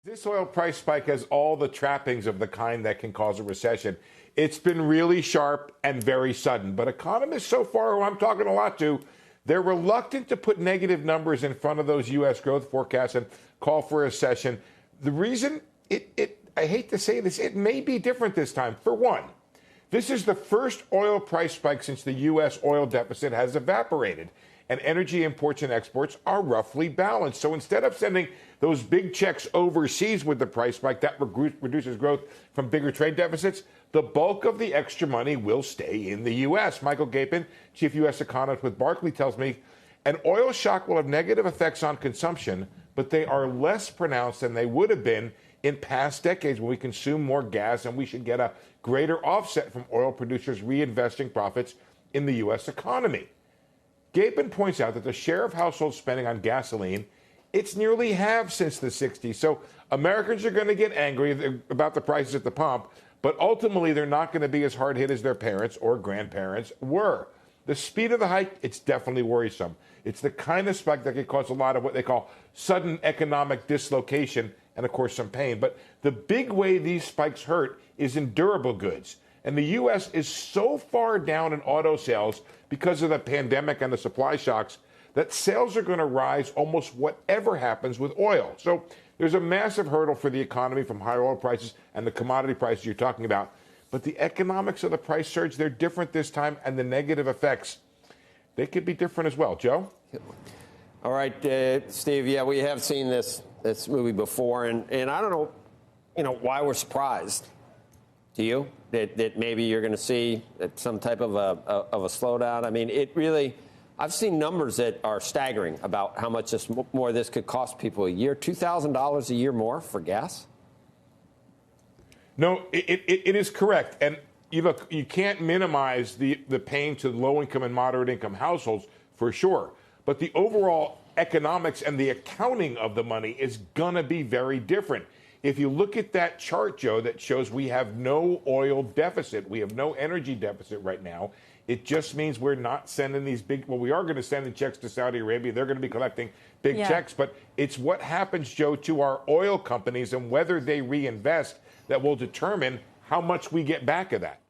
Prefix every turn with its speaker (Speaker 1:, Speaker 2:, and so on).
Speaker 1: This oil price spike has all the trappings of the kind that can cause a recession. It's been really sharp and very sudden. But economists so far, who I'm talking a lot to, they're reluctant to put negative numbers in front of those U.S. growth forecasts and call for a recession. The reason, I hate to say this, it may be different this time. For one, this is the first oil price spike since the U.S. oil deficit has evaporated, and energy imports and exports are roughly balanced. So instead of sending those big checks overseas with the price spike that reduces growth from bigger trade deficits, the bulk of the extra money will stay in the U.S. Michael Gapin, chief U.S. economist with Barclays, tells me an oil shock will have negative effects on consumption, but they are less pronounced than they would have been in past decades when we consume more gas, and we should get a greater offset from oil producers reinvesting profits in the U.S. economy. Gapin points out that the share of household spending on gasoline, it's nearly halved since the 60s. So Americans are going to get angry about the prices at the pump, but ultimately they're not going to be as hard hit as their parents or grandparents were. The speed of the hike, it's definitely worrisome. It's the kind of spike that could cause a lot of what they call sudden economic dislocation and, of course, some pain. But the big way these spikes hurt is in durable goods. And the U.S. is so far down in auto sales because of the pandemic and the supply shocks that sales are going to rise almost whatever happens with oil. So there's a massive hurdle for the economy from higher oil prices and the commodity prices you're talking about. But the economics of the price surge, they're different this time, and the negative effects, they could be different as well. Joe?
Speaker 2: All right, Steve, yeah, we have seen this movie before, and I don't know, why we're surprised. Do you? That maybe you're going to see some type of a slowdown? I mean, I've seen numbers that are staggering about how much more this could cost people a year. $2,000 a year more for gas?
Speaker 1: No, it is correct. And you can't minimize the pain to low-income and moderate-income households for sure. But the overall economics and the accounting of the money is going to be very different. If you look at that chart, Joe, that shows we have no oil deficit, we have no energy deficit right now, it just means we're not sending these we are going to send the checks to Saudi Arabia. They're going to be collecting big checks. But it's what happens, Joe, to our oil companies and whether they reinvest that will determine how much we get back of that.